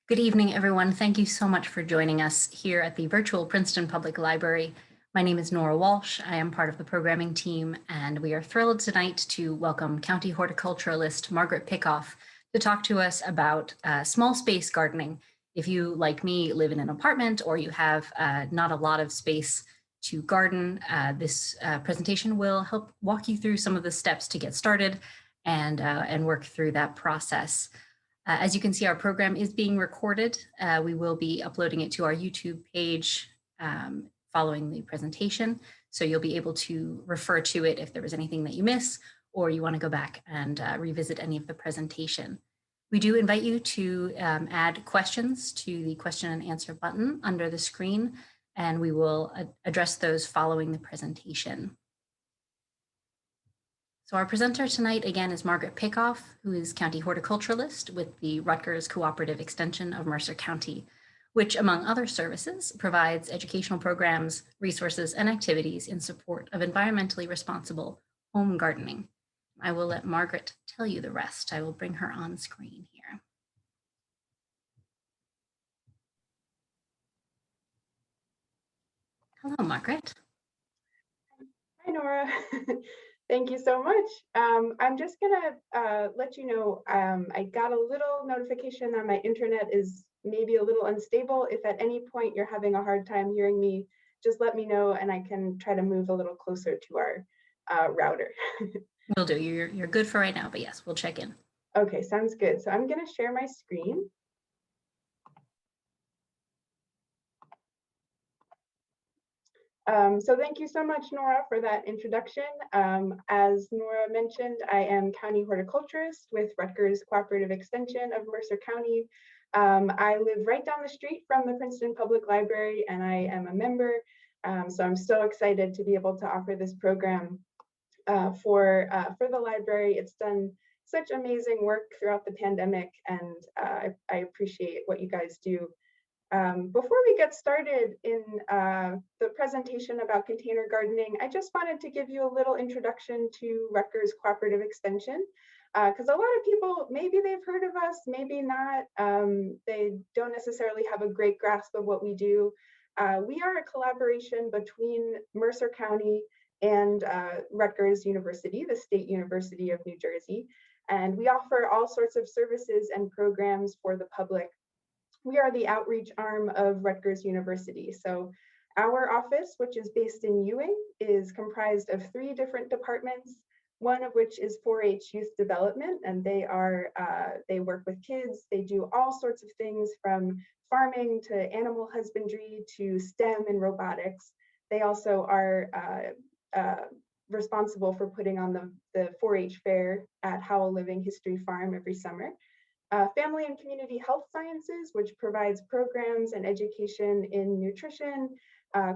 Good evening, everyone. Thank you so much for joining us here at the virtual Princeton Public Library. My name is Nora Walsh. I am part of the programming team, and we are thrilled tonight to welcome County Horticulturalist Margaret Pickoff to talk to us about small space gardening. If you, like me, live in an apartment or you have not a lot of space to garden, this presentation will help walk you through some of the steps to get started and work through that process. As you can see, our program is being recorded. We will be uploading it to our YouTube page following the presentation. So you'll be able to refer to it if there was anything that you miss, or you want to go back and revisit any of the presentation. We do invite you to add questions to the question and answer button under the screen, and we will address those following the presentation. So our presenter tonight, again, is Margaret Pickoff, who is County Horticulturalist with the Rutgers Cooperative Extension of Mercer County, which, among other services, provides educational programs, resources, and activities in support of environmentally responsible home gardening. I will let Margaret tell you the rest. I will bring her on screen here. Hello, Margaret. Hi, Nora. Thank you so much. I'm just gonna let you know, I got a little notification that my internet is maybe a little unstable. If at any point you're having a hard time hearing me, just let me know and I can try to move a little closer to our router. Will do. You're good for right now, but yes, we'll check in. Okay, sounds good. So I'm gonna share my screen. So thank you so much, Nora, for that introduction. As Nora mentioned, I am County Horticulturist with Rutgers Cooperative Extension of Mercer County. I live right down the street from the Princeton Public Library, and I am a member. So I'm so excited to be able to offer this program for the library. It's done such amazing work throughout the pandemic, and I appreciate what you guys do. Before we get started in the presentation about container gardening, I just wanted to give you a little introduction to Rutgers Cooperative Extension, because a lot of people, maybe they've heard of us, maybe not. They don't necessarily have a great grasp of what we do. We are a collaboration between Mercer County and Rutgers University, the State University of New Jersey, and we offer all sorts of services and programs for the public. We are the outreach arm of Rutgers University. So our office, which is based in Ewing, is comprised of 3 different departments, one of which is 4-H youth development, and they work with kids. They do all sorts of things from farming to animal husbandry to STEM and robotics. They also are responsible for putting on the 4-H fair at Howell Living History Farm every summer. Family and Community Health Sciences, which provides programs and education in nutrition,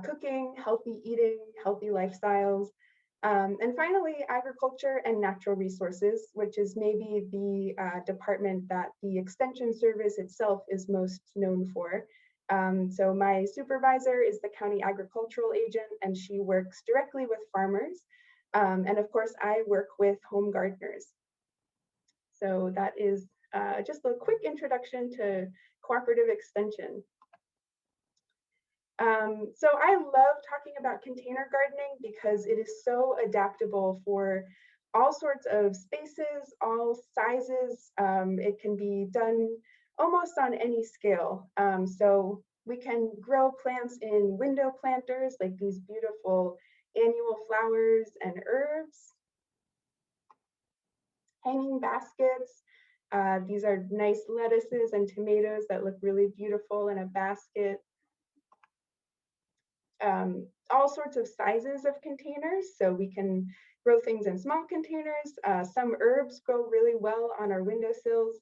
cooking, healthy eating, healthy lifestyles. And finally, Agriculture and Natural Resources, which is maybe the department that the Extension Service itself is most known for. So my supervisor is the County Agricultural Agent, and she works directly with farmers. And of course, I work with home gardeners. So that is just a quick introduction to cooperative extension. So I love talking about container gardening because it is so adaptable for all sorts of spaces, all sizes. It can be done almost on any scale. So we can grow plants in window planters, like these beautiful annual flowers and herbs, hanging baskets. These are nice lettuces and tomatoes that look really beautiful in a basket. All sorts of sizes of containers. So we can grow things in small containers. Some herbs grow really well on our windowsills,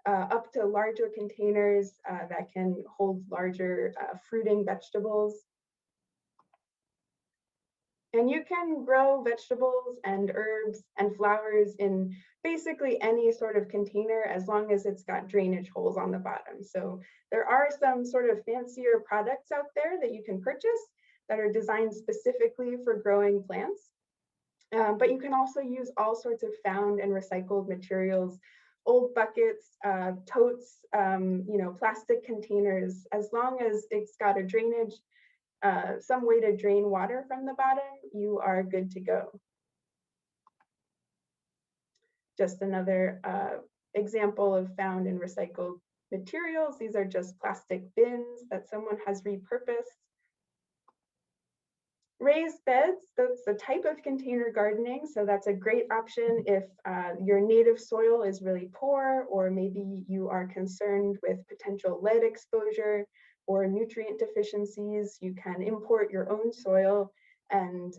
up to larger containers that can hold larger fruiting vegetables. And you can grow vegetables and herbs and flowers in basically any sort of container as long as it's got drainage holes on the bottom. So there are some sort of fancier products out there that you can purchase that are designed specifically for growing plants. But you can also use all sorts of found and recycled materials old buckets, totes, plastic containers, as long as it's got a drainage, some way to drain water from the bottom, you are good to go. Just another example of found and recycled materials. These are just plastic bins that someone has repurposed. Raised beds, that's a type of container gardening. So that's a great option if your native soil is really poor, or maybe you are concerned with potential lead exposure or nutrient deficiencies. You can import your own soil and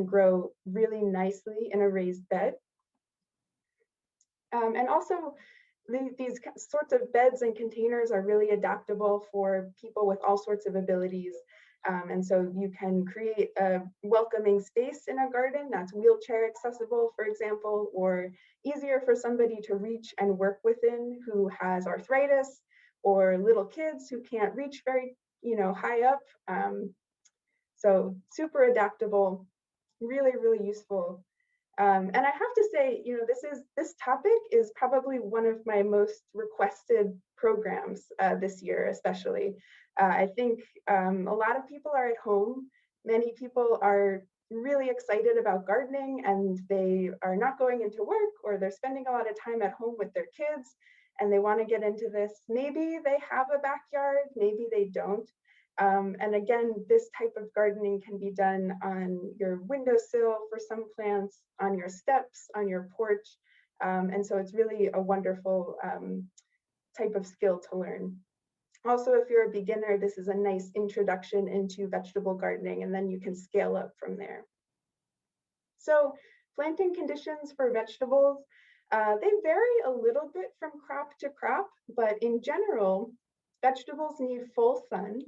grow really nicely in a raised bed. And also, these sorts of beds and containers are really adaptable for people with all sorts of abilities. And so you can create a welcoming space in a garden that's wheelchair accessible, for example, or easier for somebody to reach and work within who has arthritis, or little kids who can't reach very high up. So super adaptable, really, really useful. And I have to say, this topic is probably one of my most requested programs this year, especially. I think a lot of people are at home. Many people are really excited about gardening, and they are not going into work, or they're spending a lot of time at home with their kids, and they want to get into this. Maybe they have a backyard, maybe they don't. And again, this type of gardening can be done on your windowsill for some plants, on your steps, on your porch. And so it's really a wonderful type of skill to learn. Also, if you're a beginner, this is a nice introduction into vegetable gardening, and then you can scale up from there. So planting conditions for vegetables, they vary a little bit from crop to crop, but in general, vegetables need full sun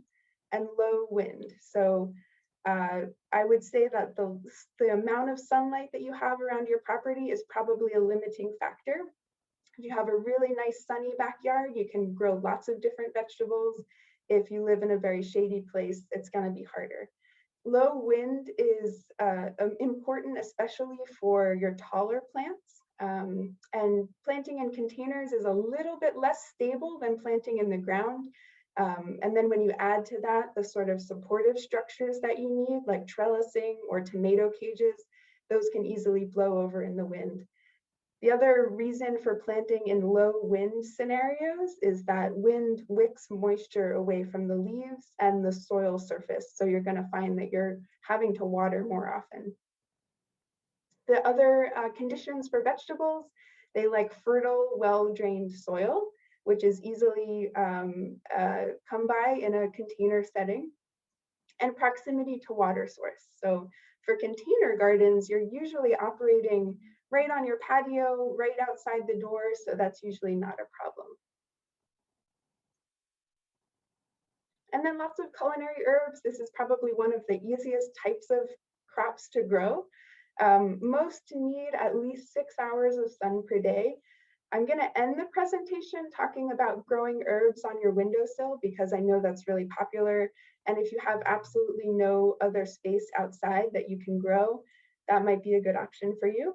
and low wind. So I would say that the amount of sunlight that you have around your property is probably a limiting factor. If you have a really nice sunny backyard, you can grow lots of different vegetables. If you live in a very shady place, it's going to be harder. Low wind is important, especially for your taller plants. And planting in containers is a little bit less stable than planting in the ground. And then when you add to that the sort of supportive structures that you need, like trellising or tomato cages, those can easily blow over in the wind. The other reason for planting in low wind scenarios is that wind wicks moisture away from the leaves and the soil surface. So you're going to find that you're having to water more often. The other conditions for vegetables, they like fertile, well-drained soil, which is easily come by in a container setting, and proximity to water source. So for container gardens, you're usually operating right on your patio, right outside the door, so that's usually not a problem. And then lots of culinary herbs. This is probably one of the easiest types of crops to grow. Most need at least 6 hours of sun per day. I'm going to end the presentation talking about growing herbs on your windowsill, because I know that's really popular. And if you have absolutely no other space outside that you can grow, that might be a good option for you.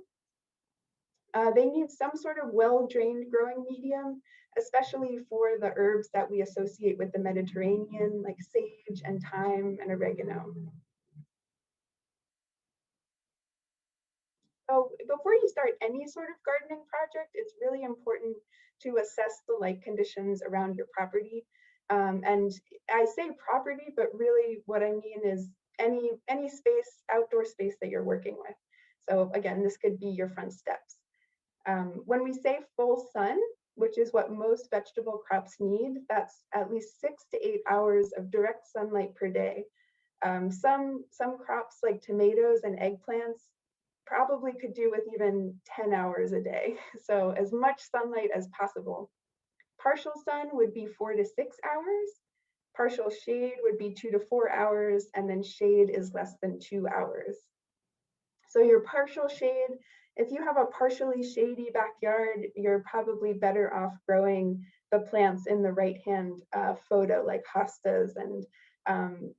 They need some sort of well-drained growing medium, especially for the herbs that we associate with the Mediterranean, like sage and thyme and oregano. So before you start any sort of gardening project, it's really important to assess the light conditions around your property. And I say property, but really what I mean is any space, outdoor space that you're working with. So again, this could be your front steps. When we say full sun, which is what most vegetable crops need, that's at least 6 to 8 hours of direct sunlight per day. Some crops like tomatoes and eggplants probably could do with even 10 hours a day. So as much sunlight as possible. Partial sun would be 4 to 6 hours. Partial shade would be 2 to 4 hours, and then shade is less than 2 hours. So your partial shade, if you have a partially shady backyard, you're probably better off growing the plants in the right-hand photo, like hostas and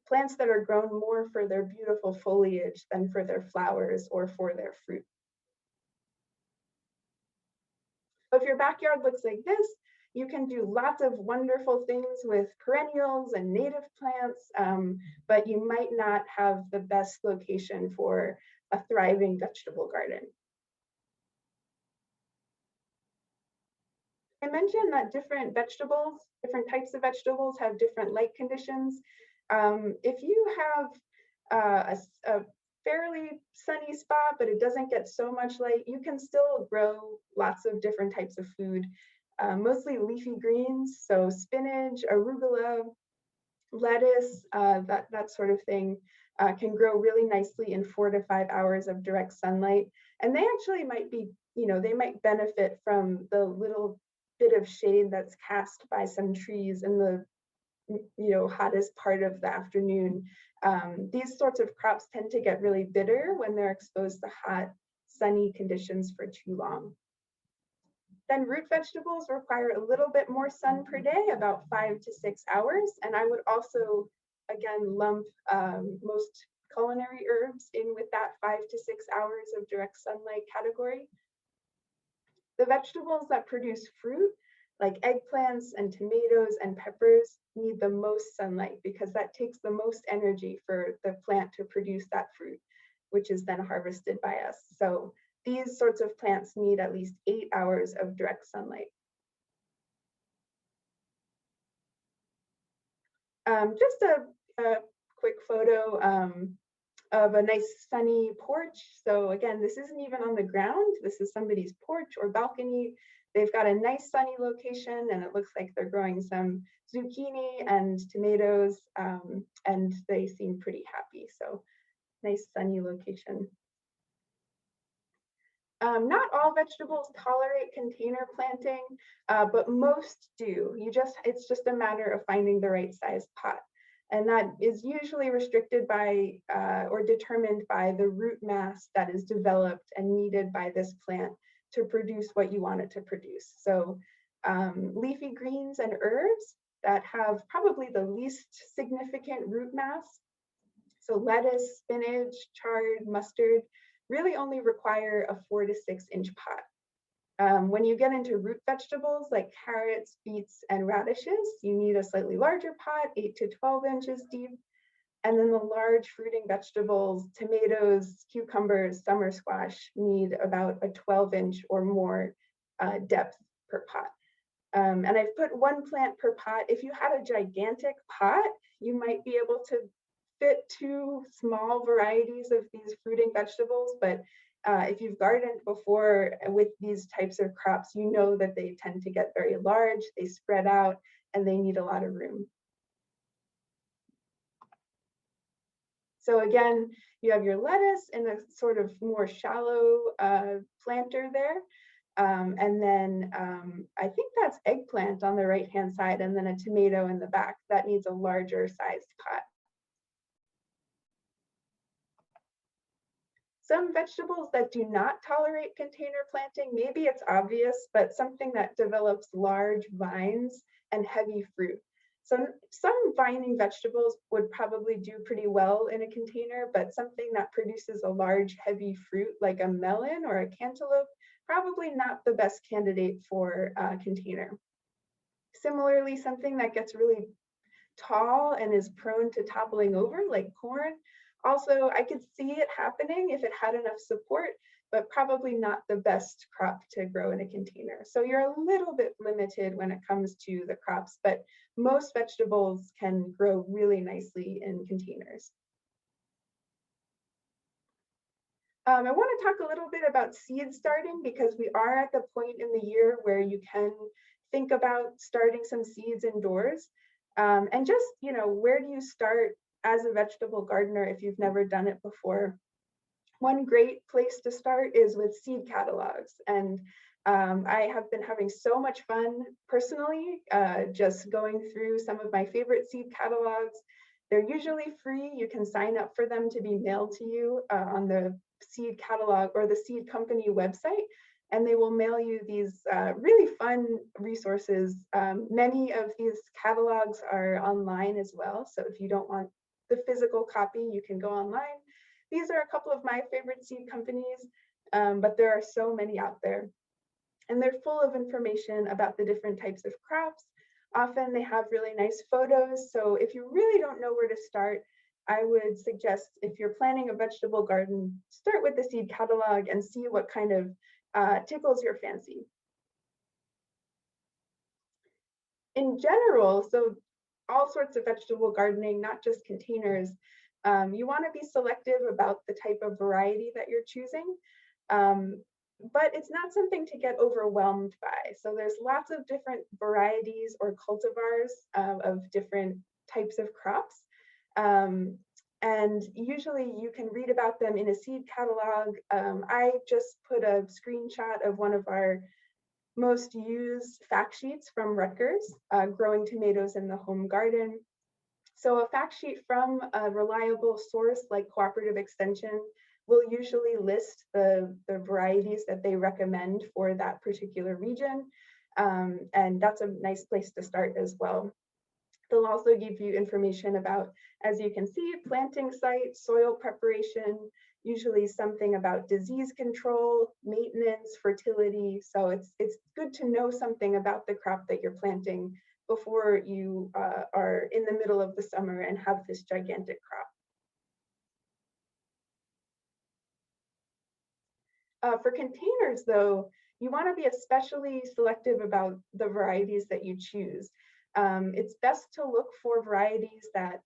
plants that are grown more for their beautiful foliage than for their flowers or for their fruit. So if your backyard looks like this, you can do lots of wonderful things with perennials and native plants, but you might not have the best location for a thriving vegetable garden. I mentioned that different types of vegetables have different light conditions. If you have a fairly sunny spot, but it doesn't get so much light, you can still grow lots of different types of food, mostly leafy greens, so spinach, arugula, lettuce, that sort of thing can grow really nicely in 4 to 5 hours of direct sunlight. And they actually might be, they might benefit from the little bit of shade that's cast by some trees in the hottest part of the afternoon. These sorts of crops tend to get really bitter when they're exposed to hot, sunny conditions for too long. Then root vegetables require a little bit more sun per day, about 5 to 6 hours. And I would also, again, lump most culinary herbs in with that 5 to 6 hours of direct sunlight category. The vegetables that produce fruit, like eggplants and tomatoes and peppers, need the most sunlight because that takes the most energy for the plant to produce that fruit, which is then harvested by us. So these sorts of plants need at least 8 hours of direct sunlight. Just a quick photo of a nice sunny porch. So again, this isn't even on the ground. This is somebody's porch or balcony. They've got a nice sunny location and it looks like they're growing some zucchini and tomatoes and they seem pretty happy. So nice sunny location. Not all vegetables tolerate container planting, but most do. It's just a matter of finding the right size pot. And that is usually restricted by or determined by the root mass that is developed and needed by this plant to produce what you want it to produce. So leafy greens and herbs that have probably the least significant root mass, so lettuce, spinach, chard, mustard, really only require a 4 to 6 inch pot. When you get into root vegetables like carrots, beets, and radishes, you need a slightly larger pot, 8 to 12 inches deep. And then the large fruiting vegetables, tomatoes, cucumbers, summer squash, need about a 12-inch or more depth per pot. And I've put 1 plant per pot. If you had a gigantic pot, you might be able to fit 2 small varieties of these fruiting vegetables, but if you've gardened before with these types of crops, you know that they tend to get very large, they spread out, and they need a lot of room. So again, you have your lettuce in a sort of more shallow planter there. And then I think that's eggplant on the right-hand side, and then a tomato in the back. That needs a larger sized pot. Some vegetables that do not tolerate container planting, maybe it's obvious, but something that develops large vines and heavy fruit. Some vining vegetables would probably do pretty well in a container, but something that produces a large heavy fruit like a melon or a cantaloupe, probably not the best candidate for a container. Similarly, something that gets really tall and is prone to toppling over like corn, also, I could see it happening if it had enough support, but probably not the best crop to grow in a container. So you're a little bit limited when it comes to the crops, but most vegetables can grow really nicely in containers. I want to talk a little bit about seed starting because we are at the point in the year where you can think about starting some seeds indoors. And just, where do you start as a vegetable gardener if you've never done it before? One great place to start is with seed catalogs. And I have been having so much fun personally, just going through some of my favorite seed catalogs. They're usually free. You can sign up for them to be mailed to you on the seed catalog or the seed company website. And they will mail you these really fun resources. Many of these catalogs are online as well. So if you don't want the physical copy, you can go online. These are a couple of my favorite seed companies, but there are so many out there. And they're full of information about the different types of crops. Often they have really nice photos. So if you really don't know where to start, I would suggest if you're planning a vegetable garden, start with the seed catalog and see what kind of tickles your fancy. In general, so all sorts of vegetable gardening, not just containers, you want to be selective about the type of variety that you're choosing. But it's not something to get overwhelmed by. So there's lots of different varieties or cultivars of different types of crops. And usually you can read about them in a seed catalog. I just put a screenshot of one of our most used fact sheets from Rutgers, growing tomatoes in the home garden. So a fact sheet from a reliable source like Cooperative Extension will usually list the varieties that they recommend for that particular region. And that's a nice place to start as well. They'll also give you information about, as you can see, planting site, soil preparation, usually something about disease control, maintenance, fertility. So it's good to know something about the crop that you're planting before you are in the middle of the summer and have this gigantic crop. For containers, though, you want to be especially selective about the varieties that you choose. It's best to look for varieties that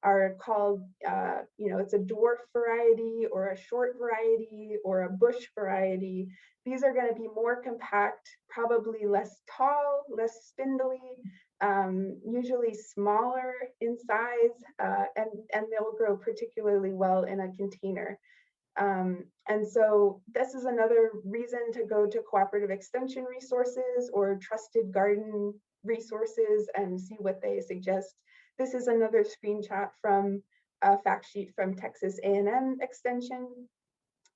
are called, it's a dwarf variety or a short variety or a bush variety. These are going to be more compact, probably less tall, less spindly, usually smaller in size, and they'll grow particularly well in a container. And so this is another reason to go to cooperative extension resources or trusted garden resources and see what they suggest. This is another screenshot from a fact sheet from Texas A&M Extension,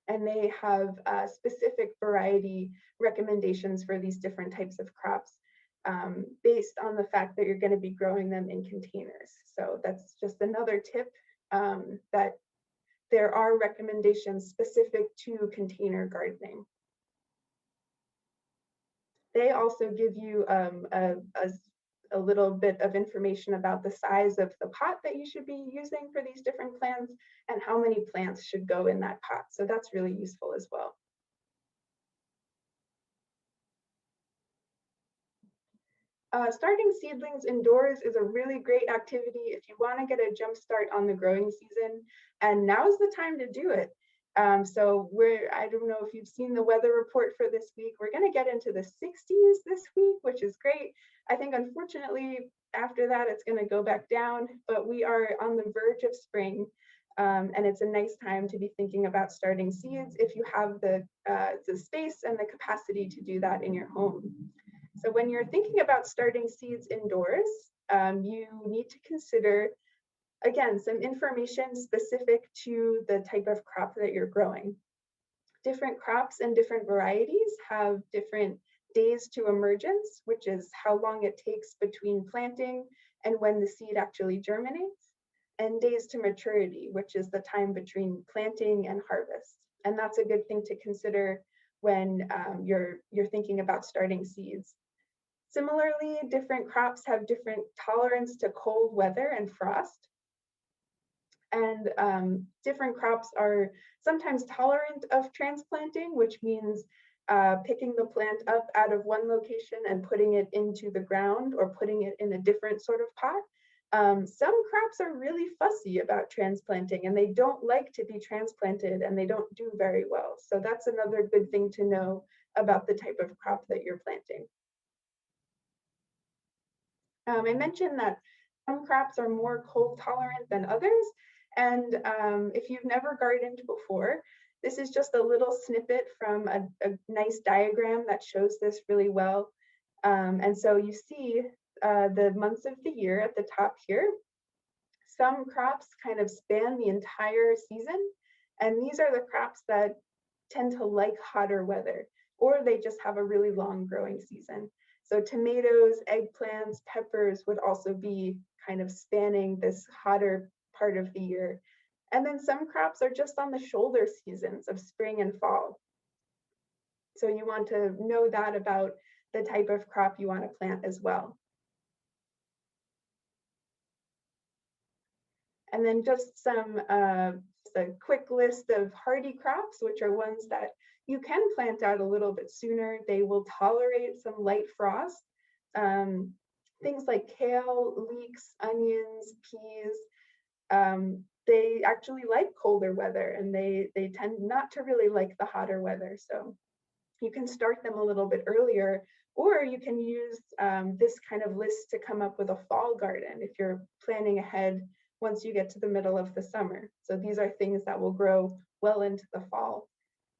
and they have specific variety recommendations for these different types of crops based on the fact that you're going to be growing them in containers. So that's just another tip that there are recommendations specific to container gardening. They also give you a little bit of information about the size of the pot that you should be using for these different plants and how many plants should go in that pot. So that's really useful as well. Starting seedlings indoors is a really great activity if you want to get a jump start on the growing season, and now's the time to do it. So I don't know if you've seen the weather report for this week. We're going to get into the 60s this week, which is great. I think unfortunately after that it's going to go back down, but we are on the verge of spring. And it's a nice time to be thinking about starting seeds if you have the space and the capacity to do that in your home. So when you're thinking about starting seeds indoors, you need to consider, again, some information specific to the type of crop that you're growing. Different crops and different varieties have different days to emergence, which is how long it takes between planting and when the seed actually germinates, and days to maturity, which is the time between planting and harvest. And that's a good thing to consider when you're thinking about starting seeds. Similarly, different crops have different tolerance to cold weather and frost. And different crops are sometimes tolerant of transplanting, which means picking the plant up out of one location and putting it into the ground or putting it in a different sort of pot. Some crops are really fussy about transplanting and they don't like to be transplanted and they don't do very well. So that's another good thing to know about the type of crop that you're planting. I mentioned that some crops are more cold tolerant than others. And if you've never gardened before, this is just a little snippet from a nice diagram that shows this really well. And so you see the months of the year at the top here. Some crops kind of span the entire season. And these are the crops that tend to like hotter weather, or they just have a really long growing season. So tomatoes, eggplants, peppers would also be kind of spanning this hotter part of the year. And then some crops are just on the shoulder seasons of spring and fall. So you want to know that about the type of crop you want to plant as well. And then just a quick list of hardy crops, which are ones that you can plant out a little bit sooner. They will tolerate some light frost. Things like kale, leeks, onions, peas, they actually like colder weather, and they tend not to really like the hotter weather. So you can start them a little bit earlier, or you can use this kind of list to come up with a fall garden if you're planning ahead once you get to the middle of the summer. So these are things that will grow well into the fall.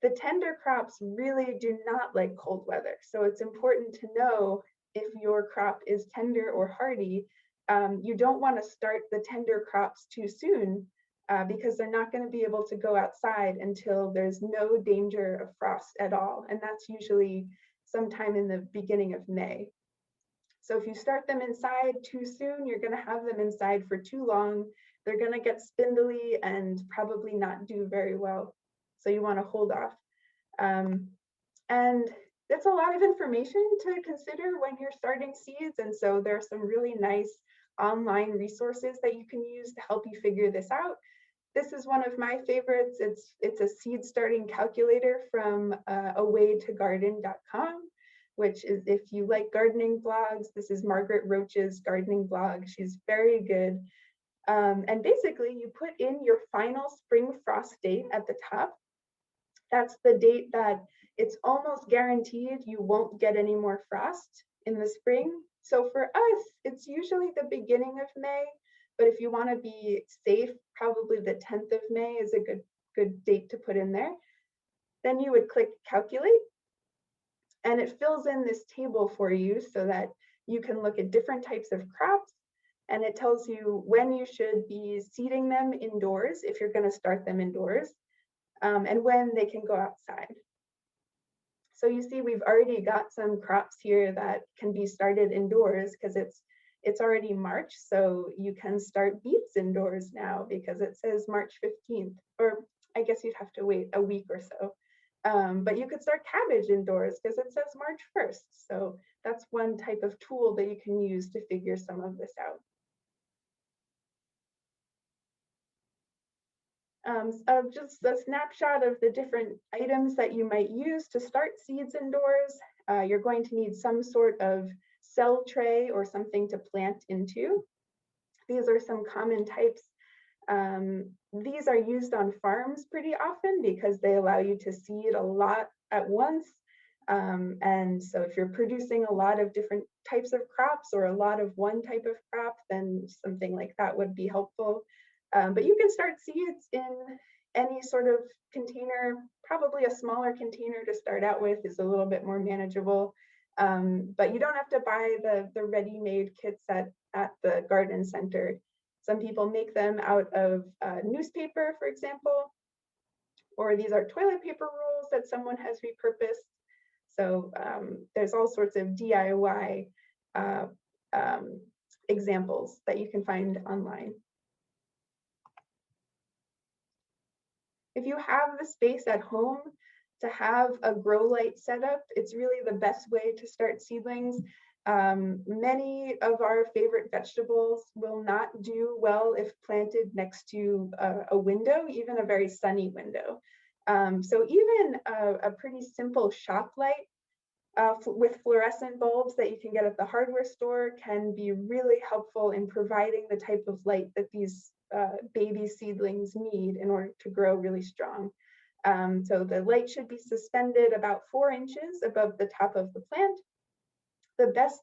The tender crops really do not like cold weather. So it's important to know if your crop is tender or hardy. You don't want to start the tender crops too soon because they're not going to be able to go outside until there's no danger of frost at all. And that's usually sometime in the beginning of May. So if you start them inside too soon, you're going to have them inside for too long. They're going to get spindly and probably not do very well. So you want to hold off. And it's a lot of information to consider when you're starting seeds. And so there are some really nice online resources that you can use to help you figure this out. This is one of my favorites. It's a seed starting calculator from awaytogarden.com, which is, if you like gardening blogs, this is Margaret Roach's gardening blog. She's very good. And basically you put in your final spring frost date at the top. That's the date that it's almost guaranteed you won't get any more frost in the spring. So for us, it's usually the beginning of May, but if you want to be safe, probably the 10th of May is a good date to put in there. Then you would click calculate, and it fills in this table for you so that you can look at different types of crops, and it tells you when you should be seeding them indoors if you're going to start them indoors, and when they can go outside. So you see we've already got some crops here that can be started indoors because it's already March, so you can start beets indoors now because it says March 15th, or I guess you'd have to wait a week or so. But you could start cabbage indoors because it says March 1st. So that's one type of tool that you can use to figure some of this out. Just a snapshot of the different items that you might use to start seeds indoors. You're going to need some sort of cell tray or something to plant into. These are some common types. These are used on farms pretty often because they allow you to seed a lot at once. And so if you're producing a lot of different types of crops or a lot of one type of crop, then something like that would be helpful. But you can start seeds in any sort of container. Probably a smaller container to start out with is a little bit more manageable. But you don't have to buy the ready-made kits at the garden center. Some people make them out of newspaper, for example, or these are toilet paper rolls that someone has repurposed. So there's all sorts of DIY examples that you can find online. If you have the space at home to have a grow light setup, it's really the best way to start seedlings. Many of our favorite vegetables will not do well if planted next to a window, even a very sunny window. So even a pretty simple shop light with fluorescent bulbs that you can get at the hardware store can be really helpful in providing the type of light that these baby seedlings need in order to grow really strong. So the light should be suspended about 4 inches above the top of the plant. The best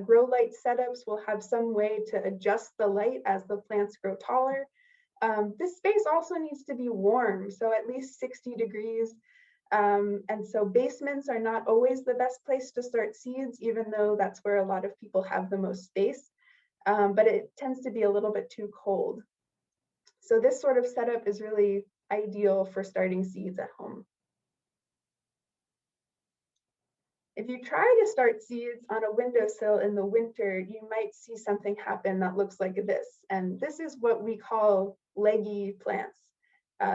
grow light setups will have some way to adjust the light as the plants grow taller. This space also needs to be warm, so at least 60 degrees. And so basements are not always the best place to start seeds, even though that's where a lot of people have the most space. But it tends to be a little bit too cold. So this sort of setup is really ideal for starting seeds at home. If you try to start seeds on a windowsill in the winter, you might see something happen that looks like this. And this is what we call leggy plants.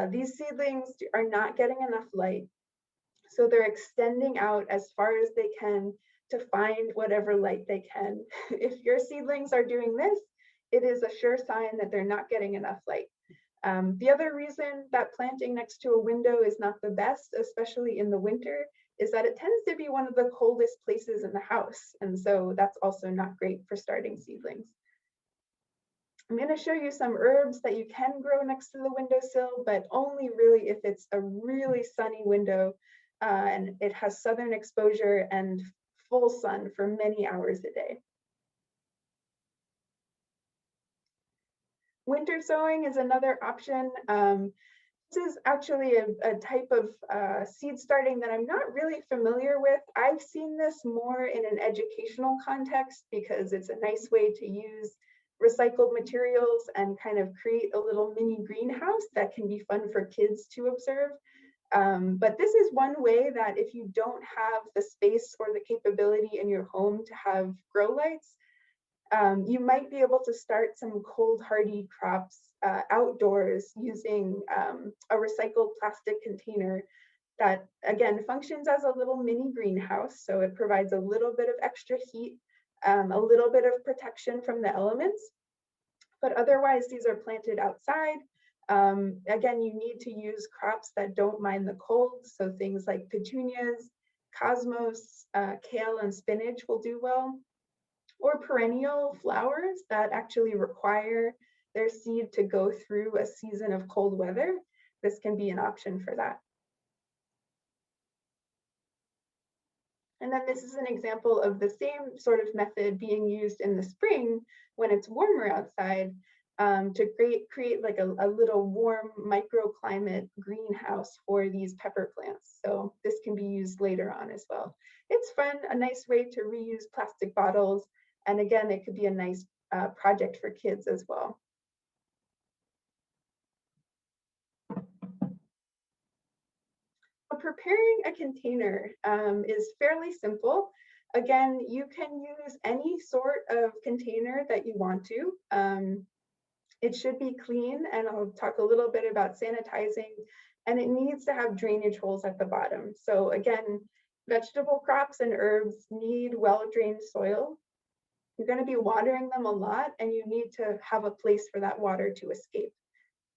These seedlings are not getting enough light. So they're extending out as far as they can to find whatever light they can. If your seedlings are doing this, it is a sure sign that they're not getting enough light. The other reason that planting next to a window is not the best, especially in the winter, is that it tends to be one of the coldest places in the house. And so that's also not great for starting seedlings. I'm going to show you some herbs that you can grow next to the windowsill, but only really if it's a really sunny window and it has southern exposure and full sun for many hours a day. Winter sowing is another option. This is actually a type of seed starting that I'm not really familiar with. I've seen this more in an educational context because it's a nice way to use recycled materials and kind of create a little mini greenhouse that can be fun for kids to observe. But this is one way that if you don't have the space or the capability in your home to have grow lights, you might be able to start some cold hardy crops outdoors using a recycled plastic container that, again, functions as a little mini greenhouse. So it provides a little bit of extra heat, a little bit of protection from the elements, but otherwise these are planted outside. Again, you need to use crops that don't mind the cold. So things like petunias, cosmos, kale, and spinach will do well. Or perennial flowers that actually require their seed to go through a season of cold weather. This can be an option for that. And then this is an example of the same sort of method being used in the spring when it's warmer outside to create like a little warm microclimate greenhouse for these pepper plants. So this can be used later on as well. It's fun, a nice way to reuse plastic bottles. And again, it could be a nice project for kids as well. Preparing a container is fairly simple. Again, you can use any sort of container that you want to. It should be clean, and I'll talk a little bit about sanitizing, and it needs to have drainage holes at the bottom. So again, vegetable crops and herbs need well-drained soil. You're going to be watering them a lot, and you need to have a place for that water to escape.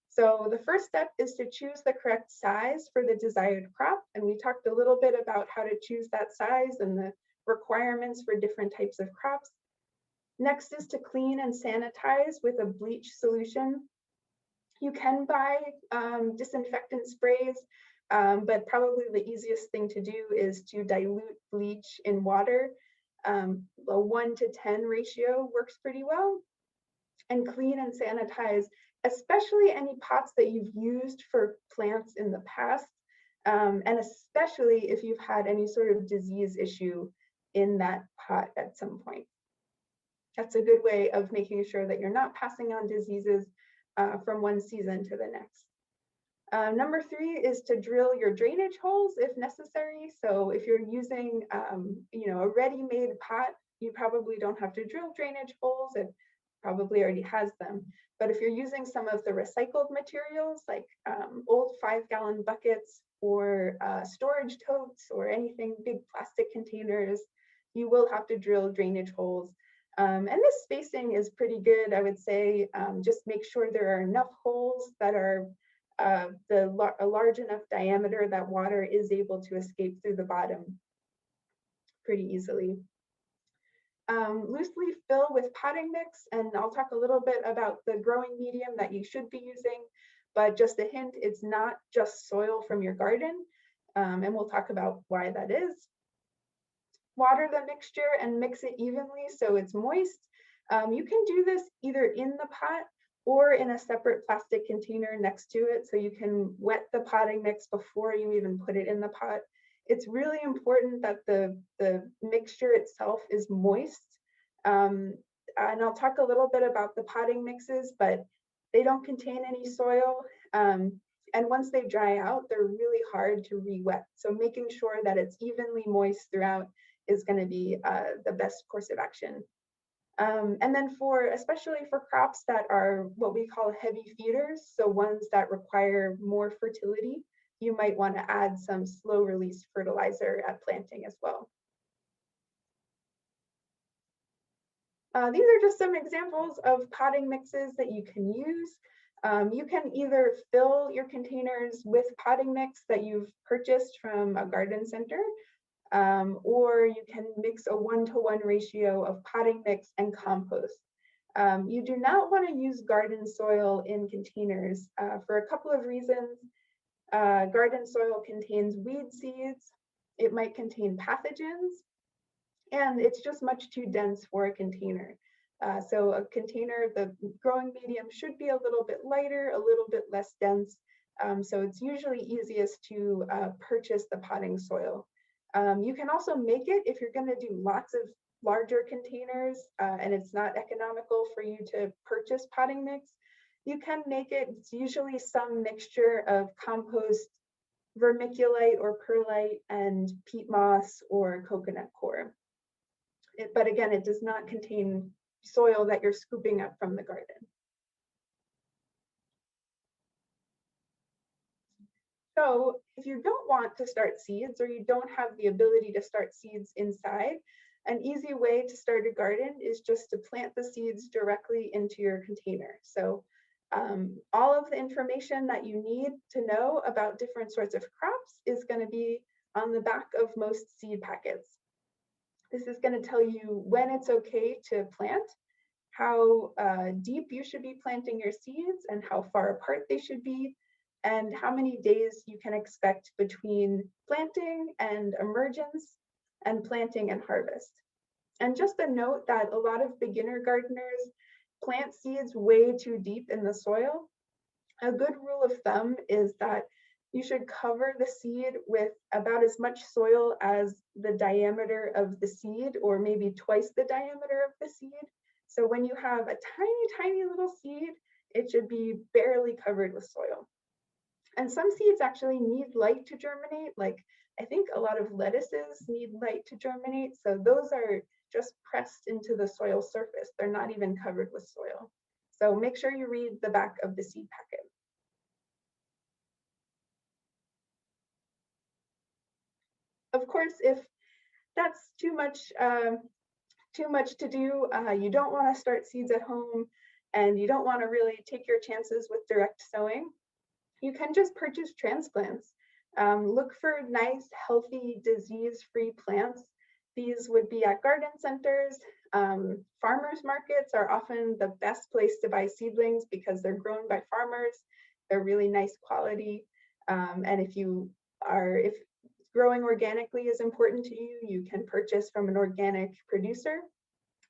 So the first step is to choose the correct size for the desired crop. And we talked a little bit about how to choose that size and the requirements for different types of crops. Next is to clean and sanitize with a bleach solution. You can buy disinfectant sprays, but probably the easiest thing to do is to dilute bleach in water. A 1:10 ratio works pretty well. And clean and sanitize, especially any pots that you've used for plants in the past, and especially if you've had any sort of disease issue in that pot at some point. That's a good way of making sure that you're not passing on diseases from one season to the next. Number 3 is to drill your drainage holes if necessary. So if you're using a ready-made pot, you probably don't have to drill drainage holes. It probably already has them. But if you're using some of the recycled materials like old 5-gallon buckets or storage totes or anything, big plastic containers, you will have to drill drainage holes. And this spacing is pretty good, I would say. Just make sure there are enough holes that are a large enough diameter that water is able to escape through the bottom pretty easily. Loosely fill with potting mix, and I'll talk a little bit about the growing medium that you should be using, but just a hint, it's not just soil from your garden, and we'll talk about why that is. Water the mixture and mix it evenly so it's moist. You can do this either in the pot or in a separate plastic container next to it, so you can wet the potting mix before you even put it in the pot. It's really important that the mixture itself is moist. And I'll talk a little bit about the potting mixes, but they don't contain any soil. And once they dry out, they're really hard to re-wet. So making sure that it's evenly moist throughout is going to be the best course of action. And then especially for crops that are what we call heavy feeders, so ones that require more fertility, you might want to add some slow release fertilizer at planting as well. These are just some examples of potting mixes that you can use. You can either fill your containers with potting mix that you've purchased from a garden center, or you can mix a 1-to-1 ratio of potting mix and compost. You do not want to use garden soil in containers for a couple of reasons. Garden soil contains weed seeds, it might contain pathogens, and it's just much too dense for a container. So a container, the growing medium should be a little bit lighter, a little bit less dense. So it's usually easiest to purchase the potting soil. You can also make it if you're going to do lots of larger containers and it's not economical for you to purchase potting mix. You can make it, it's usually some mixture of compost, vermiculite or perlite, and peat moss or coconut coir. But again, it does not contain soil that you're scooping up from the garden. So if you don't want to start seeds, or you don't have the ability to start seeds inside, an easy way to start a garden is just to plant the seeds directly into your container. So all of the information that you need to know about different sorts of crops is going to be on the back of most seed packets. This is going to tell you when it's okay to plant, how deep you should be planting your seeds and how far apart they should be, and how many days you can expect between planting and emergence and planting and harvest. And just a note that a lot of beginner gardeners plant seeds way too deep in the soil. A good rule of thumb is that you should cover the seed with about as much soil as the diameter of the seed, or maybe twice the diameter of the seed. So when you have a tiny, tiny little seed, it should be barely covered with soil. And some seeds actually need light to germinate. Like I think a lot of lettuces need light to germinate. So those are just pressed into the soil surface. They're not even covered with soil. So make sure you read the back of the seed packet. Of course, if that's too much to do, you don't want to start seeds at home, and you don't want to really take your chances with direct sowing, you can just purchase transplants. Look for nice, healthy, disease-free plants. These would be at garden centers. Farmers markets are often the best place to buy seedlings because they're grown by farmers. They're really nice quality. And if growing organically is important to you, you can purchase from an organic producer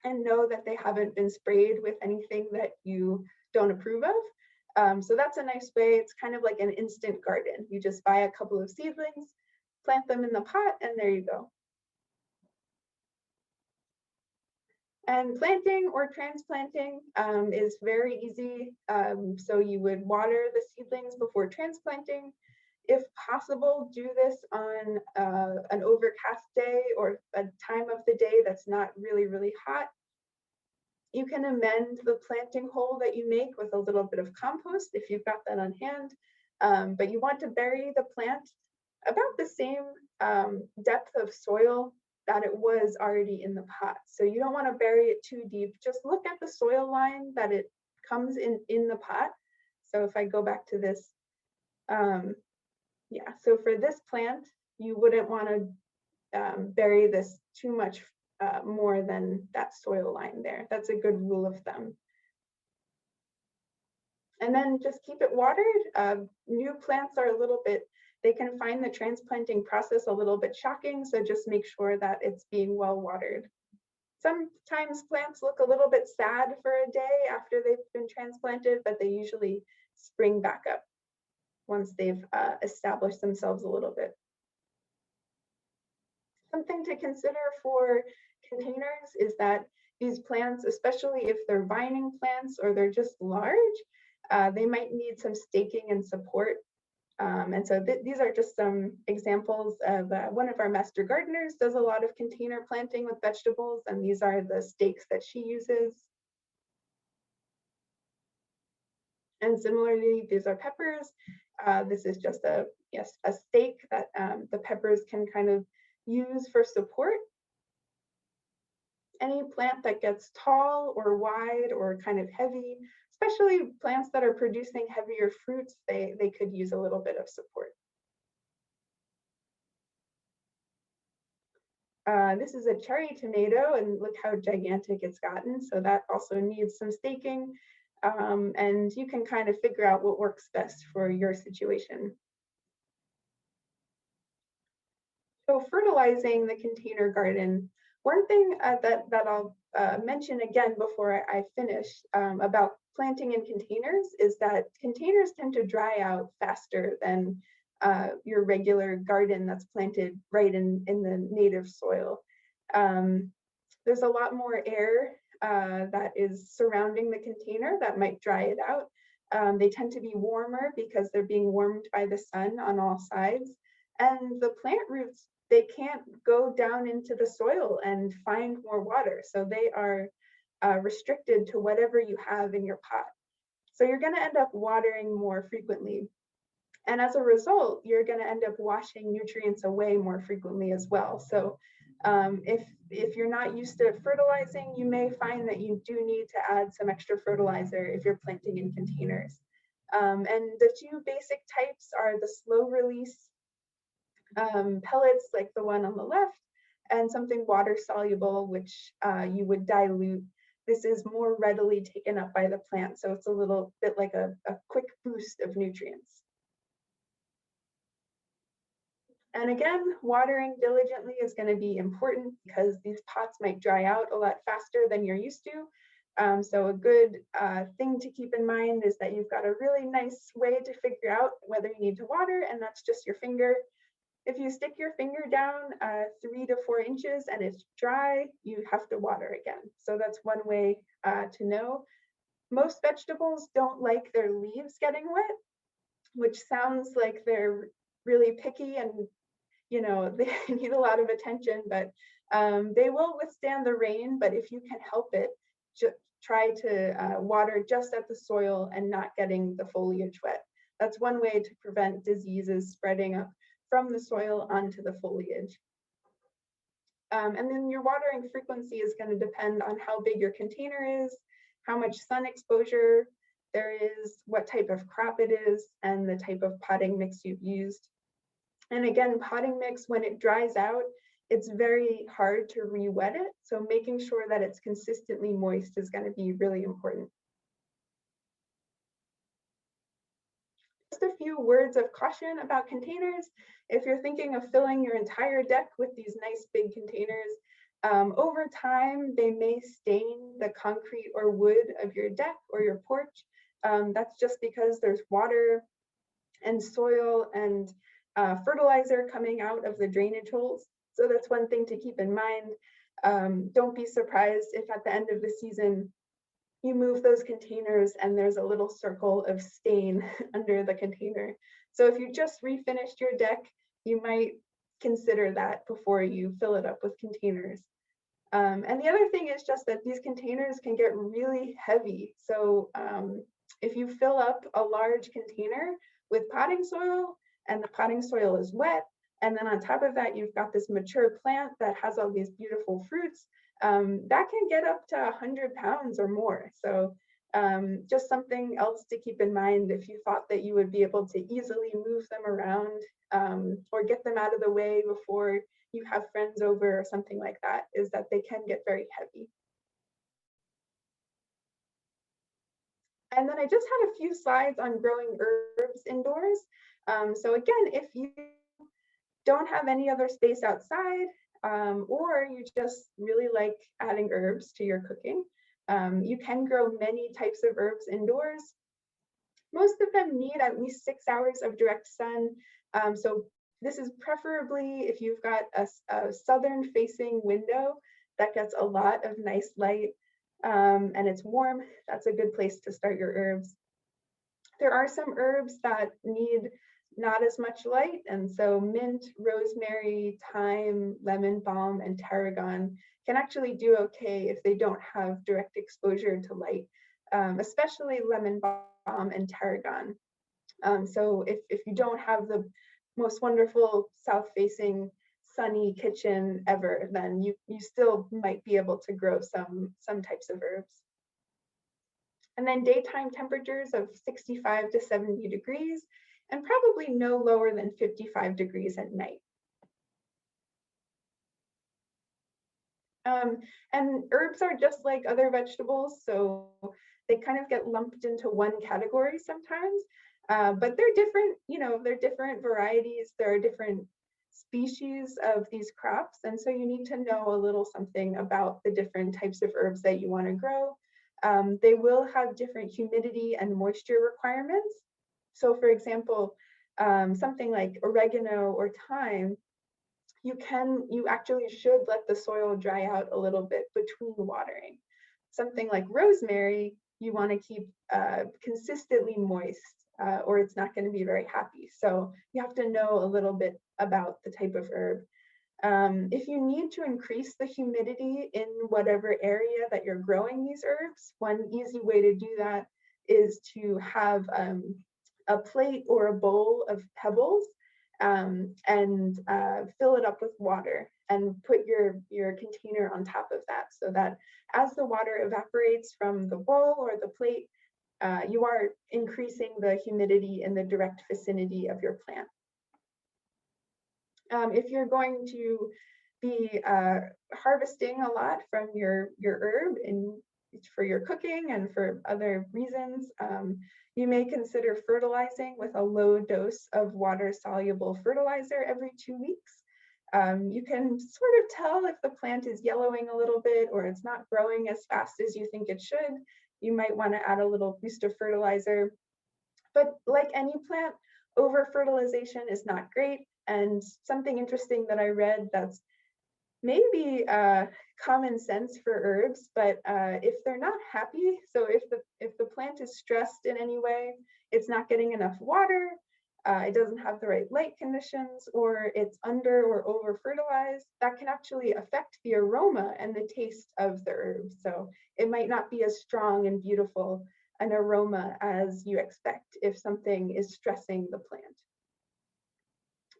and know that they haven't been sprayed with anything that you don't approve of. So that's a nice way. It's kind of like an instant garden. You just buy a couple of seedlings, plant them in the pot, and there you go. And planting or transplanting is very easy. So you would water the seedlings before transplanting. If possible, do this on an overcast day or a time of the day that's not really, really hot. You can amend the planting hole that you make with a little bit of compost if you've got that on hand. But you want to bury the plant about the same depth of soil that it was already in the pot. So you don't want to bury it too deep. Just look at the soil line that it comes in the pot. So if I go back to this, yeah, so for this plant, you wouldn't want to bury this too much more than that soil line there. That's a good rule of thumb. And then just keep it watered. New plants are a little bit, they can find the transplanting process a little bit shocking, so just make sure that it's being well watered. Sometimes plants look a little bit sad for a day after they've been transplanted, but they usually spring back up once they've established themselves a little bit. Something to consider for containers is that these plants, especially if they're vining plants or they're just large, they might need some staking and support. And so these are just some examples of one of our master gardeners does a lot of container planting with vegetables, and these are the stakes that she uses. And similarly, these are peppers. This is just a stake that the peppers can kind of use for support. Any plant that gets tall or wide or kind of heavy, especially plants that are producing heavier fruits, they could use a little bit of support. This is a cherry tomato, and look how gigantic it's gotten. So that also needs some staking. And you can kind of figure out what works best for your situation. So fertilizing the container garden, one thing that I'll mention again before I finish about planting in containers is that containers tend to dry out faster than your regular garden that's planted right in the native soil. There's a lot more air that is surrounding the container that might dry it out. They tend to be warmer because they're being warmed by the sun on all sides. And the plant roots, they can't go down into the soil and find more water. So they are restricted to whatever you have in your pot. So you're going to end up watering more frequently. And as a result, you're going to end up washing nutrients away more frequently as well. So if you're not used to fertilizing, you may find that you do need to add some extra fertilizer if you're planting in containers. And the two basic types are the slow release pellets like the one on the left, and something water soluble, which you would dilute. This is more readily taken up by the plant, so it's a little bit like a quick boost of nutrients. And again, watering diligently is going to be important because these pots might dry out a lot faster than you're used to. So a good thing to keep in mind is that you've got a really nice way to figure out whether you need to water, and that's just your finger. If you stick your finger down 3 to 4 inches and it's dry, you have to water again. So that's one way to know. Most vegetables don't like their leaves getting wet, which sounds like they're really picky and they need a lot of attention, but they will withstand the rain. But if you can help it, try to water just at the soil and not getting the foliage wet. That's one way to prevent diseases spreading up from the soil onto the foliage. And then your watering frequency is going to depend on how big your container is, how much sun exposure there is, what type of crop it is, and the type of potting mix you've used. And again, potting mix, when it dries out, it's very hard to re-wet it. So making sure that it's consistently moist is going to be really important. Just a few words of caution about containers. If you're thinking of filling your entire deck with these nice big containers, over time, they may stain the concrete or wood of your deck or your porch. That's just because there's water and soil and fertilizer coming out of the drainage holes. So that's one thing to keep in mind. Don't be surprised if at the end of the season, you move those containers and there's a little circle of stain under the container. So if you just refinished your deck, you might consider that before you fill it up with containers. And the other thing is just that these containers can get really heavy. So if you fill up a large container with potting soil and the potting soil is wet, and then on top of that, you've got this mature plant that has all these beautiful fruits, that can get up to 100 pounds or more. So just something else to keep in mind if you thought that you would be able to easily move them around or get them out of the way before you have friends over or something like that, is that they can get very heavy. And then I just had a few slides on growing herbs indoors. So again, if you don't have any other space outside, or you just really like adding herbs to your cooking, you can grow many types of herbs indoors. Most of them need at least 6 hours of direct sun. So this is preferably if you've got a southern facing window that gets a lot of nice light and it's warm, that's a good place to start your herbs. There are some herbs that need not as much light, and so mint, rosemary, thyme, lemon balm, and tarragon can actually do okay if they don't have direct exposure to light. Especially lemon balm and tarragon. So if you don't have the most wonderful south-facing sunny kitchen ever, then you still might be able to grow some types of herbs. And then daytime temperatures of 65 to 70 degrees, and probably no lower than 55 degrees at night. And herbs are just like other vegetables, so they kind of get lumped into one category sometimes, but they're different, they're different varieties, there are different species of these crops, and so you need to know a little something about the different types of herbs that you want to grow. They will have different humidity and moisture requirements. So for example, something like oregano or thyme, you actually should let the soil dry out a little bit between watering. Something like rosemary, you want to keep consistently moist, or it's not going to be very happy. So you have to know a little bit about the type of herb. If you need to increase the humidity in whatever area that you're growing these herbs, one easy way to do that is to have a plate or a bowl of pebbles and fill it up with water and put your container on top of that, so that as the water evaporates from the bowl or the plate, you are increasing the humidity in the direct vicinity of your plant. If you're going to be harvesting a lot from your herb for your cooking and for other reasons, you may consider fertilizing with a low dose of water-soluble fertilizer every 2 weeks. You can sort of tell if the plant is yellowing a little bit or it's not growing as fast as you think it should. You might want to add a little boost of fertilizer. But like any plant, over-fertilization is not great. And something interesting that I read that's maybe common sense for herbs, but if they're not happy, so if the plant is stressed in any way, it's not getting enough water, it doesn't have the right light conditions, or it's under or over fertilized, that can actually affect the aroma and the taste of the herb. So it might not be as strong and beautiful an aroma as you expect if something is stressing the plant.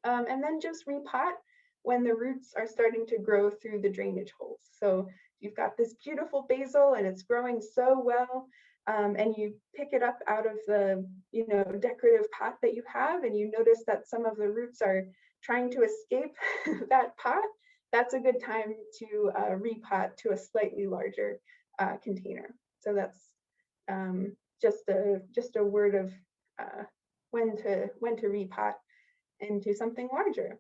And then just repot when the roots are starting to grow through the drainage holes. So you've got this beautiful basil and it's growing so well, and you pick it up out of the decorative pot that you have, and you notice that some of the roots are trying to escape that pot. That's a good time to repot to a slightly larger container. So that's just a word of when to repot into something larger.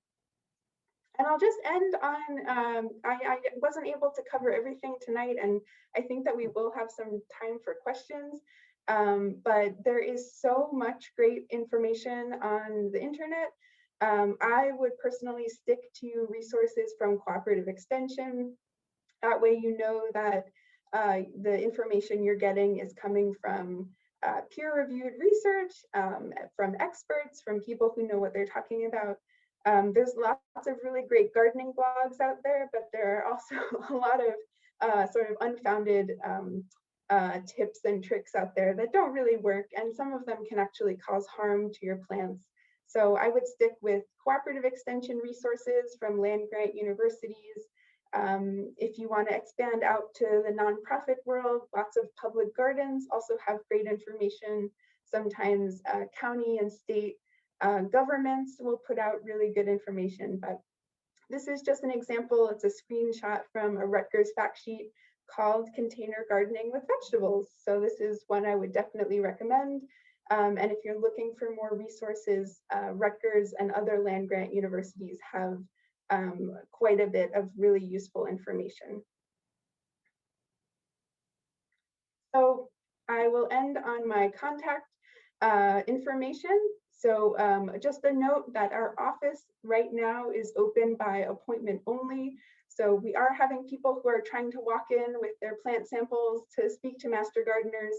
And I'll just end on, I wasn't able to cover everything tonight, and I think that we will have some time for questions, but there is so much great information on the internet. I would personally stick to resources from Cooperative Extension. That way you know that the information you're getting is coming from peer-reviewed research, from experts, from people who know what they're talking about. There's lots of really great gardening blogs out there, but there are also a lot of sort of unfounded tips and tricks out there that don't really work, and some of them can actually cause harm to your plants. So I would stick with cooperative extension resources from land-grant universities. If you want to expand out to the nonprofit world, lots of public gardens also have great information. Sometimes county and state governments will put out really good information, but this is just an example. It's a screenshot from a Rutgers fact sheet called Container Gardening with Vegetables. So this is one I would definitely recommend. And if you're looking for more resources, Rutgers and other land-grant universities have quite a bit of really useful information. So I will end on my contact information. So just a note that our office right now is open by appointment only. So we are having people who are trying to walk in with their plant samples to speak to master gardeners.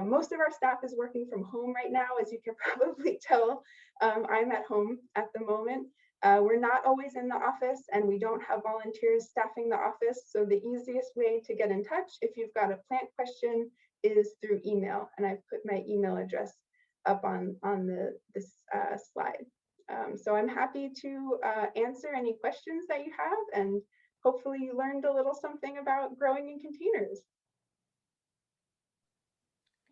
Most of our staff is working from home right now, as you can probably tell. I'm at home at the moment. We're not always in the office, and we don't have volunteers staffing the office. So the easiest way to get in touch, if you've got a plant question, is through email, and I've put my email address up on this slide. So I'm happy to answer any questions that you have, and hopefully you learned a little something about growing in containers.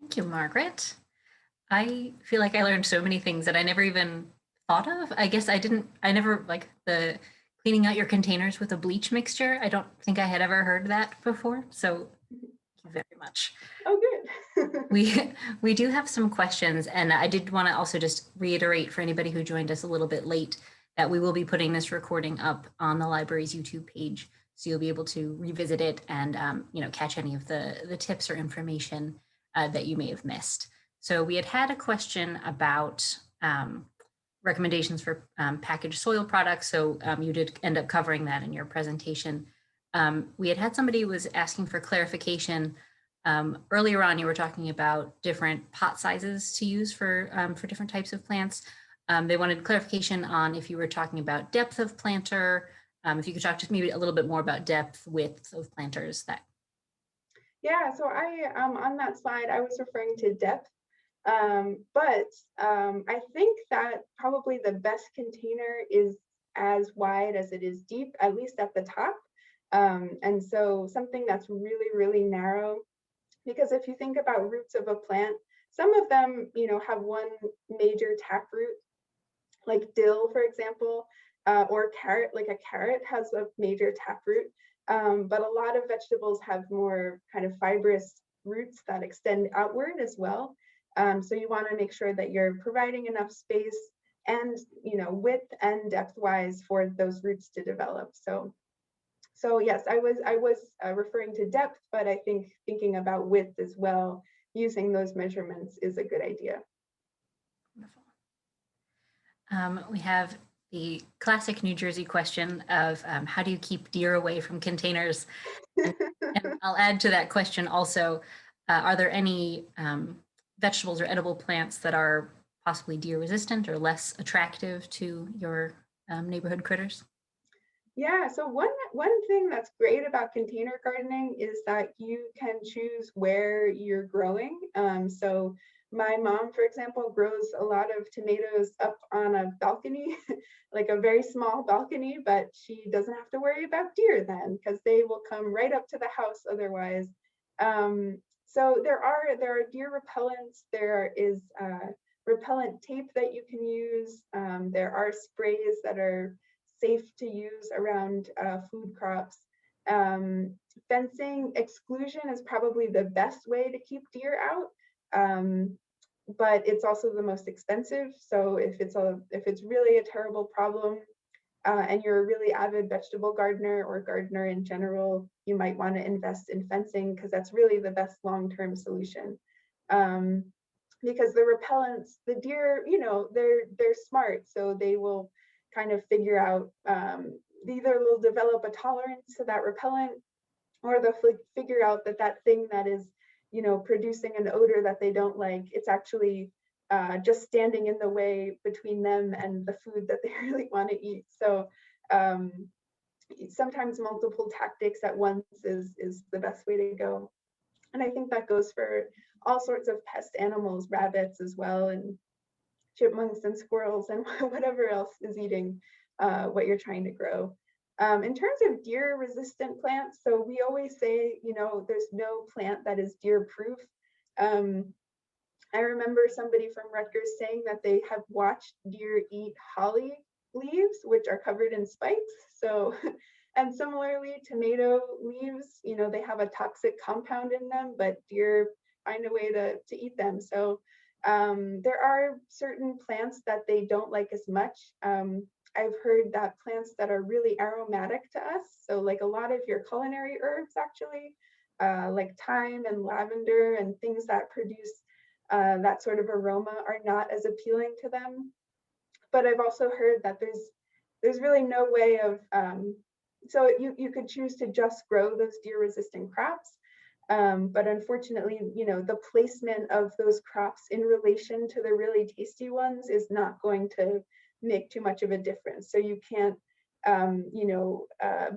Thank you, Margaret. I feel like I learned so many things that I never even thought of. I guess I never, like the cleaning out your containers with a bleach mixture. I don't think I had ever heard that before. So thank you very much. Oh, good. We do have some questions, and I did want to also just reiterate for anybody who joined us a little bit late that we will be putting this recording up on the library's YouTube page, so you'll be able to revisit it and catch any of the tips or information that you may have missed. So we had a question about recommendations for packaged soil products. So you did end up covering that in your presentation. We had somebody who was asking for clarification. Earlier on, you were talking about different pot sizes to use for different types of plants. They wanted clarification on if you were talking about depth of planter, if you could talk just maybe a little bit more about depth, width of planters. Yeah, so on that slide, I was referring to depth. But I think that probably the best container is as wide as it is deep, at least at the top. And so something that's really, really narrow, because if you think about roots of a plant, some of them, have one major taproot, like dill, for example, or carrot, like a carrot has a major taproot. But a lot of vegetables have more kind of fibrous roots that extend outward as well. So you want to make sure that you're providing enough space and width and depth wise for those roots to develop. So yes, I was referring to depth, but I think thinking about width as well, using those measurements is a good idea. Wonderful. We have the classic New Jersey question of how do you keep deer away from containers? And I'll add to that question also, are there any vegetables or edible plants that are possibly deer resistant or less attractive to your neighborhood critters? Yeah, so one thing that's great about container gardening is that you can choose where you're growing. So my mom, for example, grows a lot of tomatoes up on a balcony, like a very small balcony, but she doesn't have to worry about deer then because they will come right up to the house otherwise. So there are deer repellents. There is repellent tape that you can use. There are sprays that are safe to use around food crops. Fencing exclusion is probably the best way to keep deer out, but it's also the most expensive. So if it's really a terrible problem, and you're a really avid vegetable gardener or gardener in general, you might want to invest in fencing because that's really the best long-term solution. Because the repellents, the deer, they're smart, so they will kind of figure out, either will develop a tolerance to that repellent, or they'll figure out that thing that is, producing an odor that they don't like, it's actually just standing in the way between them and the food that they really want to eat. So sometimes multiple tactics at once is the best way to go. And I think that goes for all sorts of pest animals, rabbits as well, and chipmunks and squirrels and whatever else is eating what you're trying to grow. In terms of deer resistant plants, so we always say, there's no plant that is deer proof. I remember somebody from Rutgers saying that they have watched deer eat holly leaves, which are covered in spikes. So, and similarly, tomato leaves, they have a toxic compound in them, but deer find a way to eat them. So there are certain plants that they don't like as much. I've heard that plants that are really aromatic to us, so like a lot of your culinary herbs actually, like thyme and lavender and things that produce that sort of aroma, are not as appealing to them. But I've also heard that there's really no way of, so you could choose to just grow those deer resistant crops. But unfortunately, the placement of those crops in relation to the really tasty ones is not going to make too much of a difference. So you can't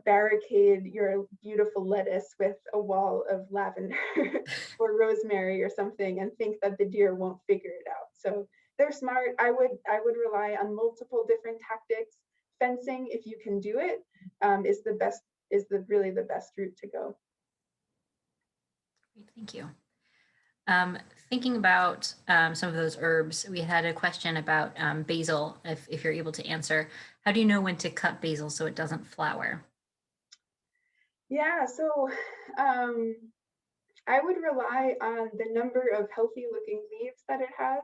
barricade your beautiful lettuce with a wall of lavender or rosemary or something and think that the deer won't figure it out. So they're smart. I would rely on multiple different tactics. Fencing, if you can do it, really the best route to go. Great, thank you. Thinking about some of those herbs, we had a question about basil, if you're able to answer. How do you know when to cut basil so it doesn't flower? Yeah, so I would rely on the number of healthy looking leaves that it has.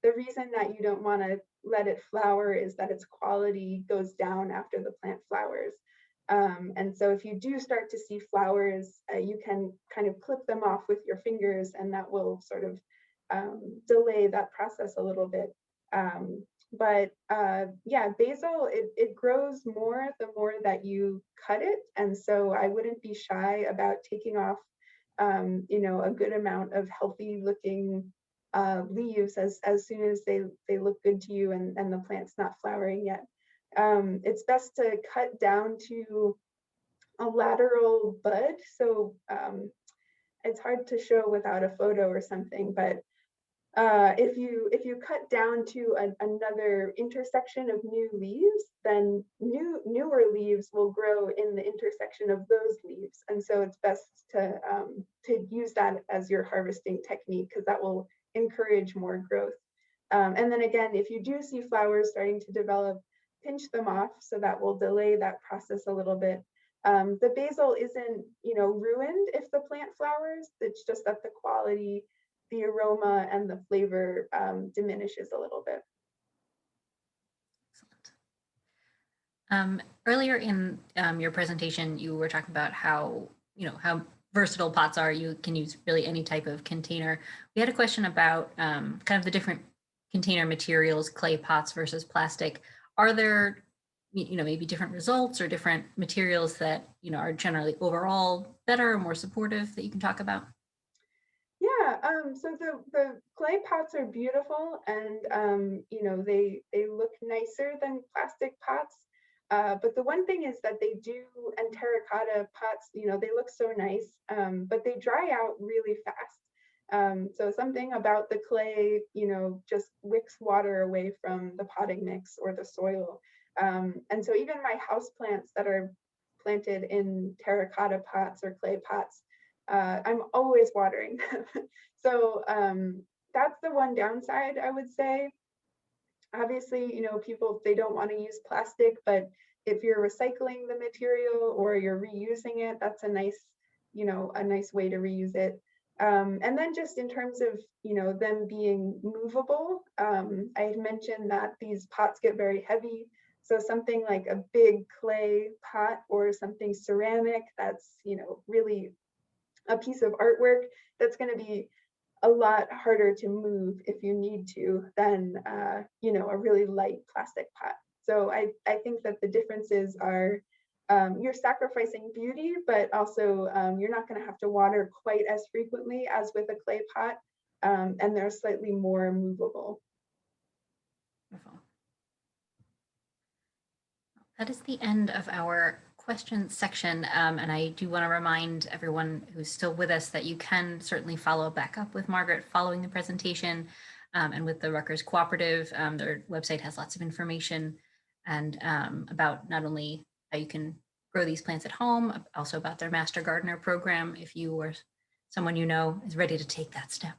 The reason that you don't want to let it flower is that its quality goes down after the plant flowers. And so if you do start to see flowers, you can kind of clip them off with your fingers, and that will sort of delay that process a little bit. Yeah, basil, it grows more the more that you cut it. And so I wouldn't be shy about taking off, a good amount of healthy looking leaves as soon as they look good to you and the plant's not flowering yet. It's best to cut down to a lateral bud. So it's hard to show without a photo or something, but if you cut down to another intersection of new leaves, then newer leaves will grow in the intersection of those leaves, and so it's best to use that as your harvesting technique, because that will encourage more growth. And then again, if you do see flowers starting to develop, pinch them off, so that will delay that process a little bit. The basil isn't ruined if the plant flowers. It's just that the quality, the aroma, and the flavor diminishes a little bit. Excellent. Earlier in your presentation, you were talking about how versatile pots are. You can use really any type of container. We had a question about kind of the different container materials, clay pots versus plastic. Are there maybe different results or different materials that are generally overall better or more supportive that you can talk about? Yeah, so the clay pots are beautiful, and they look nicer than plastic pots. But the one thing is that and terracotta pots, they look so nice, but they dry out really fast. So something about the clay, just wicks water away from the potting mix or the soil. And so even my house plants that are planted in terracotta pots or clay pots, I'm always watering them. So that's the one downside, I would say. Obviously, people, they don't want to use plastic, but if you're recycling the material or you're reusing it, that's a nice way to reuse it. And then just in terms of, them being movable, I had mentioned that these pots get very heavy. So something like a big clay pot or something ceramic that's, really a piece of artwork, that's going to be a lot harder to move if you need to than a really light plastic pot. So I think that the differences are you're sacrificing beauty, but also you're not going to have to water quite as frequently as with a clay pot, and they're slightly more movable. Wonderful. That is the end of our questions section. And I do want to remind everyone who's still with us that you can certainly follow back up with Margaret following the presentation, and with the Rutgers Cooperative. Their website has lots of information and about not only how you can grow these plants at home, also about their Master Gardener program if you or someone is ready to take that step.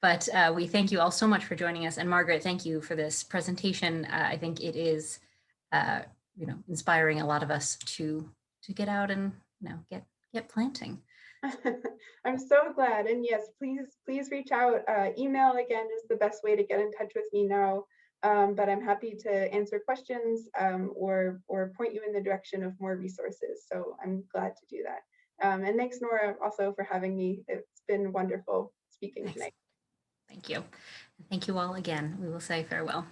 But we thank you all so much for joining us. And Margaret, thank you for this presentation. I think it is inspiring a lot of us to get out and get planting. I'm so glad. And yes, please reach out. Email again is the best way to get in touch with me now. But I'm happy to answer questions or point you in the direction of more resources. So I'm glad to do that. And thanks, Nora, also for having me. It's been wonderful speaking tonight. Thank you. Thank you all again. We will say farewell.